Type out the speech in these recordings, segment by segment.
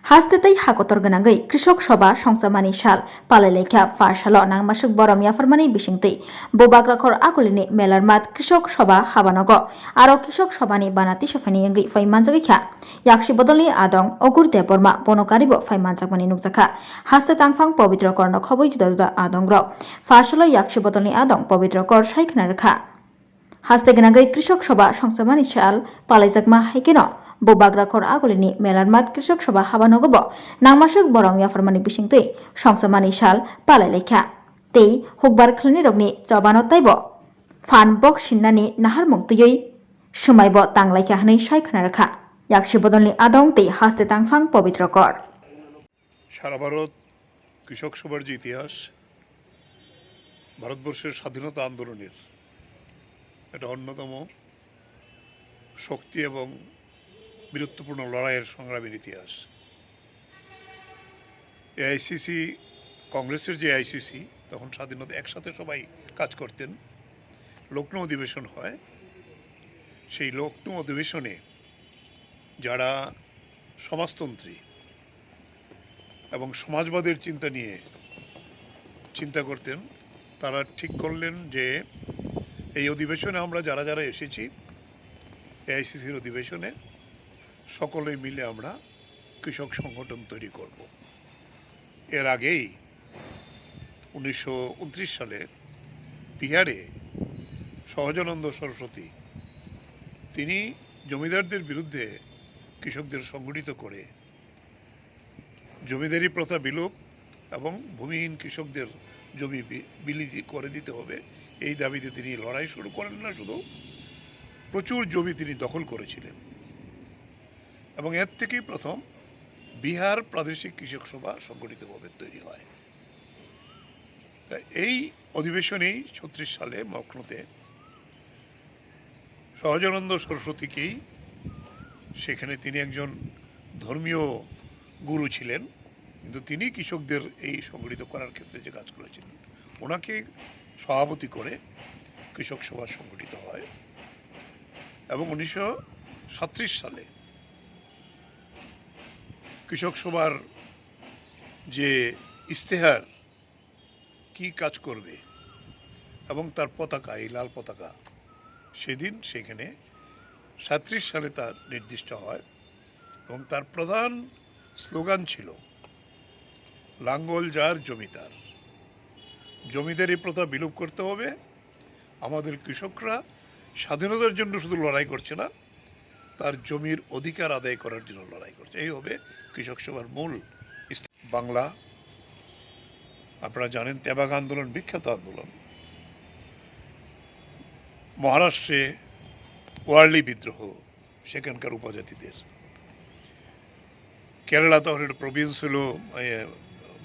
Hastetai hakotor ganangai krishok soba songsamani shal palelekha farshalo nangmasuk borom yafarmani bisingtei bobagrakhor akulini melarmat krishok soba habanogo aro krishok sobani banati sefani yangai faimanjagi kha yakshi bodolni adong ogur deborma bonokaribo faimanjakmani nukjaka haste tangfang pavitra korno khoboi juda adongrok farshalo yakshi bodolni adong pavitra kor saikna rakha haste ganangai krishok soba songsamani shal palaijakma haikeno bobagrakhor agolini melarmat krishok soba habanogobo nangmasuk borong yafarmani bisingtei songsamani shal palailekha tei hukbar khlani rokni jobano taibo fan box sinnani nahar mungtuyei sumaybo tanglaikha hanai saikna rakha yakshi bodolni adong tei haste tangfang pavitra kor সারা ভারত কৃষক সভার যে ইতিহাস ভারতবর্ষের স্বাধীনতা আন্দোলনের এটা অন্যতম শক্তি এবং বীরত্বপূর্ণ লড়াইয়ের সংগ্রামের ইতিহাস। এআইসিসি কংগ্রেসের যে আইসিসি তখন স্বাধীনতা একসাথে সবাই কাজ করতেন। লখনৌ অধিবেশন হয়, সেই লখনৌ অধিবেশনে যারা সমাজতন্ত্রী এবং সমাজবাদের চিন্তা করতেন তারা ঠিক করলেন যে এই অধিবেশনে আমরা যারা যারা এসেছি এআইসিসির অধিবেশনে সকলে মিলে আমরা কৃষক সংগঠন তৈরি করব। এর আগেই 1929 সালে বিহারে সহজানন্দ সরস্বতী তিনি জমিদারদের বিরুদ্ধে কৃষকদের সংগঠিত করে জমিদারি প্রথা বিলোপ এবং ভূমিহীন কৃষকদের জমি বিলি করে দিতে হবে এই দাবিতে তিনি লড়াই শুরু করেন না, শুধু প্রচুর জমি তিনি দখল করেছিলেন এবং এর থেকেই প্রথম বিহার প্রাদেশিক কৃষক সভা সংগঠিতভাবে তৈরি হয়। এই অধিবেশনেই 36 সালে লখনৌতে সহজানন্দ সরস্বতীকেই সেখানে তিনি একজন ধর্মীয় গুরু ছিলেন, কিন্তু তিনি কৃষকদের এই সংগঠিত করার ক্ষেত্রে যে কাজ করেছিলেন ওনাকে সভাপতি করে কৃষক সভা সংগঠিত হয় এবং 1937 সালে কৃষক সভার যে ইস্তেহার কি কাজ করবে এবং তার পতাকা, এই লাল পতাকা, সেদিন সেখানে 37 সালে তার নির্দিষ্ট হয় এবং তার প্রধান স্লোগান ছিল লাঙ্গল যার জমিদার, জমিদারি প্রথা বিলোপ করতে হবে। আমাদের কৃষকরা স্বাধীনতার জন্য শুধু লড়াই করছে না, তার জমির অধিকার আদায় করার জন্য লড়াই করছে। এই হবে কৃষক সভার মূল। বাংলা আপনারা জানেন তেবাগ আন্দোলন বিখ্যাত আন্দোলন, মহারাষ্ট্রে ওয়ার্লি বিদ্রোহ সেখানকার উপজাতিদের, কেরালা তখন একটা প্রভিন্স হলো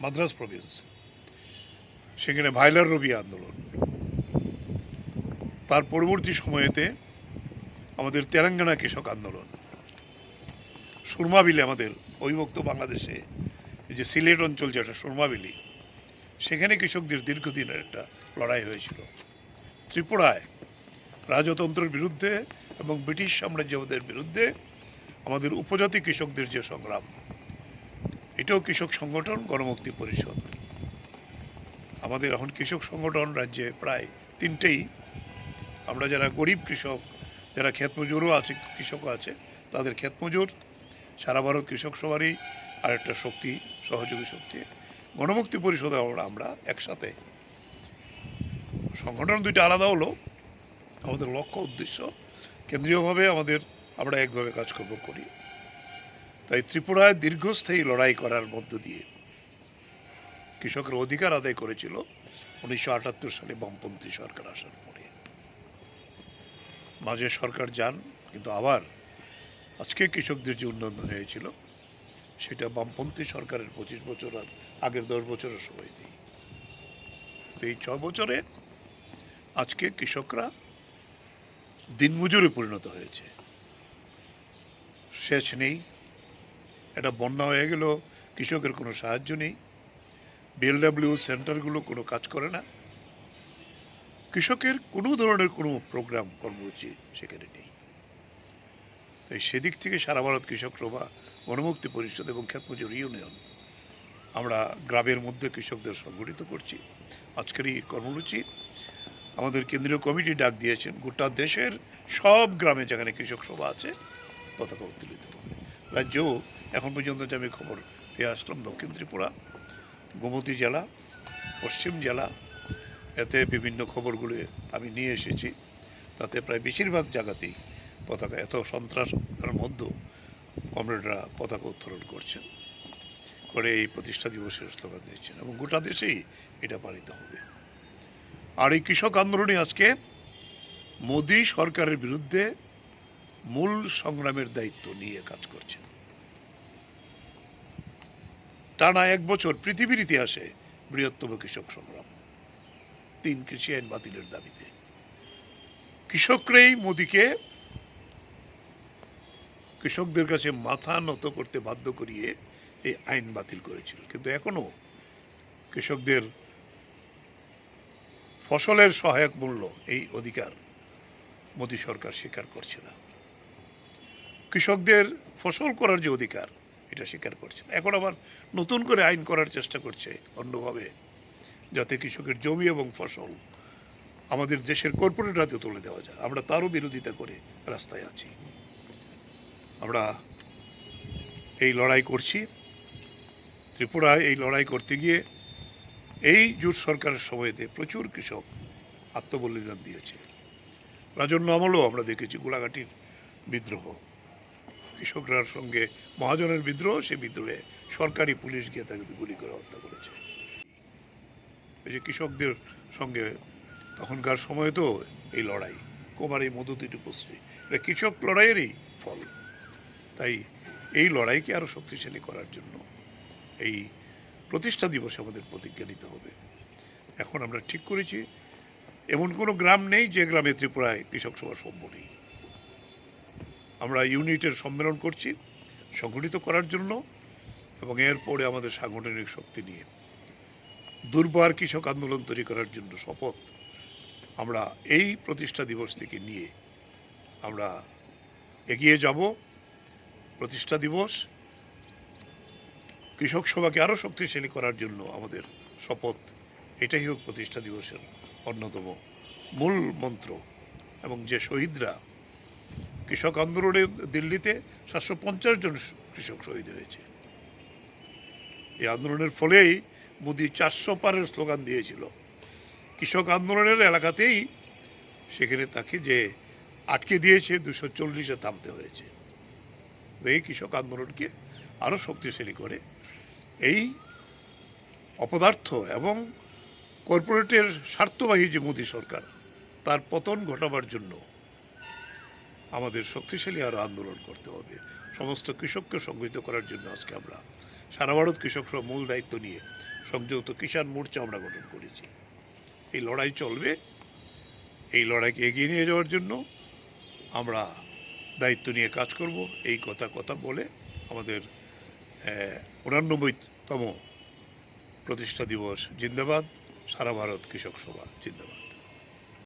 মাদ্রাস প্রভিন্স, সেখানে ভাইলার রবি আন্দোলন। তার পরবর্তী সময়েতে আমাদের তেলেঙ্গানা কৃষক আন্দোলন, সুরমাবিলি, আমাদের অবিভক্ত বাংলাদেশে যে সিলেট অঞ্চল যেটা সুরমাবিলি, সেখানে কৃষকদের দীর্ঘদিনের একটা লড়াই হয়েছিল। ত্রিপুরায় রাজতন্ত্রের বিরুদ্ধে এবং ব্রিটিশ সাম্রাজ্যবাদের বিরুদ্ধে আমাদের উপজাতি কৃষকদের যে সংগ্রাম, এটাও কৃষক সংগঠন গণমুক্তি পরিষদ। আমাদের এখন কৃষক সংগঠন রাজ্যে প্রায় 3টেই। আমরা যারা গরিব কৃষক, যারা ক্ষেতমজুরও আছে, কৃষকও আছে, তাদের ক্ষেতমজুর সারা ভারত কৃষক সভারই আরেকটা শক্তি, সহযোগী শক্তি। গণমুক্তি পরিষদে আমরা একসাথে, সংগঠন দুইটা আলাদা হলো, আমাদের লক্ষ্য উদ্দেশ্য কেন্দ্রীয়ভাবে আমরা একভাবে কাজকর্ম করি। তাই ত্রিপুরায় দীর্ঘস্থায়ী লড়াই করার মধ্য দিয়ে কৃষকের অধিকার আদায় করেছিল 1978 সালে বামপন্থী সরকার আসার পরে। মাঝে সরকার যান, কিন্তু আবার আজকে কৃষকদের যে উন্নয়ন হয়েছিল সেটা বামপন্থী সরকারের 25 বছর আগের 10 বছরের সময় দিই। এই 6 বছরে আজকে কৃষকরা দিনমজুরে পরিণত হয়েছে। সেচ নেই, এটা বন্যা হয়ে গেল, কৃষকের কোনো সাহায্য নেই, বিএলডব্লিউ সেন্টারগুলো কোনো কাজ করে না, কৃষকের কোনো ধরনের কোনো প্রোগ্রাম কর্মসূচি সেখানে নেই। তাই সেদিক থেকে সারা ভারত কৃষক সভা গণমুক্তি পরিষদ এবং খ্যাতমজুর ইউনিয়ন আমরা গ্রামের মধ্যে কৃষকদের সংগঠিত করছি। আজকের এই কর্মসূচি আমাদের কেন্দ্রীয় কমিটি ডাক দিয়েছেন, গোটা দেশের সব গ্রামে যেখানে কৃষক সভা আছে পতাকা উত্তোলিত হবে। রাজ্যেও এখন পর্যন্ত যে আমি খবর পেয়ে আসলাম, দক্ষিণ ত্রিপুরা, গোমতী জেলা, পশ্চিম জেলা, এতে বিভিন্ন খবরগুলো আমি নিয়ে এসেছি। তাতে প্রায় বেশিরভাগ জায়গাতেই পতাকা, এত সন্ত্রাসের মধ্যেও কমরেডরা পতাকা উত্তোলন করছেন, করে এই প্রতিষ্ঠা দিবসের স্লোগান দিচ্ছেন এবং গোটা দেশেই এটা পালিত হবে। আর এই কৃষক আন্দোলনে আজকে মোদী সরকারের বিরুদ্ধে মূল সংগ্রামের দায়িত্ব নিয়ে কাজ করছেন। টানা 1 বছর পৃথিবীর ইতিহাসে বৃহত্তম কৃষক সংগ্রাম, 3 কৃষি আইন বাতিলের দাবিতে কৃষকরাই মোদীকে কৃষকদের কাছে মাথা নত করতে বাধ্য করিয়ে এই আইন বাতিল করেছিল। কিন্তু এখনো কৃষকদের ফসলের সহায়ক মূল্য, এই অধিকার মোদী সরকার স্বীকার করছে না। কৃষকদের ফসল করার যে অধিকার, এটা স্বীকার করছে না। এখন আবার নতুন করে আইন করার চেষ্টা করছে অন্যভাবে, যাতে কৃষকের জমি এবং ফসল আমাদের দেশের কর্পোরেট হাতে তুলে দেওয়া যায়। আমরা তারও বিরোধিতা করে রাস্তায় আছি। আমরা এই লড়াই করছি। ত্রিপুরায় এই লড়াই করতে গিয়ে এই জোট সরকারের সময়তে প্রচুর কৃষক আত্মবলিদান দিয়েছে। রাজন্য আমলেও আমরা দেখেছি গোলাঘাটির বিদ্রোহ, কৃষকরার সঙ্গে মহাজনের বিদ্রোহ, সেই বিদ্রোহে সরকারি পুলিশ গিয়ে তাকে গুলি করে হত্যা করেছে। এই যে কৃষকদের সঙ্গে তখনকার সময় তো এই লড়াই, কুমারী মধুতি টুপুশ্রী, এটা কৃষক লড়াইয়েরই ফল। তাই এই লড়াইকে আরও শক্তিশালী করার জন্য এই প্রতিষ্ঠা দিবসে আমাদের প্রতিজ্ঞা নিতে হবে। এখন আমরা ঠিক করেছি, এমন কোনো গ্রাম নেই যে গ্রামে ত্রিপুরায় কৃষক সভা সম্ভব নেই। আমরা ইউনিটের সম্মেলন করছি সংগঠিত করার জন্য, এবং এরপরে আমাদের সাংগঠনিক শক্তি নিয়ে দুর্বার কৃষক আন্দোলন তৈরি করার জন্য শপথ আমরা এই প্রতিষ্ঠা দিবস থেকে নিয়ে আমরা এগিয়ে যাব। প্রতিষ্ঠা দিবস কৃষক সভাকে আরও শক্তিশালী করার জন্য আমাদের শপথ, এটাই হোক প্রতিষ্ঠা দিবসের অন্যতম মূল মন্ত্র। এবং যে শহীদরা কৃষক আন্দোলনে দিল্লিতে 750 জন কৃষক শহীদ হয়েছে, এই আন্দোলনের ফলেই মোদী 400 পারের স্লোগান দিয়েছিল। কৃষক আন্দোলনের এলাকাতেই সেখানে তাকে যে আটকে দিয়েছে 240-এ থামতে হয়েছে। এই কৃষক আন্দোলনকে আরও শক্তিশালী করে এই অপদার্থ এবং কর্পোরেটের স্বার্থবাহী যে মোদী সরকার, তার পতন ঘটাবার জন্য আমাদের শক্তিশালী আরও আন্দোলন করতে হবে। সমস্ত কৃষককে সংগঠিত করার জন্য আজকে আমরা সারা ভারত কৃষক সভা মূল দায়িত্ব নিয়ে সংযুক্ত কিষাণ মোর্চা আমরা গঠন করেছি। এই লড়াই চলবে। এই লড়াইকে এগিয়ে নিয়ে যাওয়ার জন্য আমরা দায়িত্ব নিয়ে কাজ করব। এই কথা বলে আমাদের 89তম প্রতিষ্ঠা দিবস জিন্দাবাদ। সারা ভারত কৃষক সভা জিন্দাবাদ।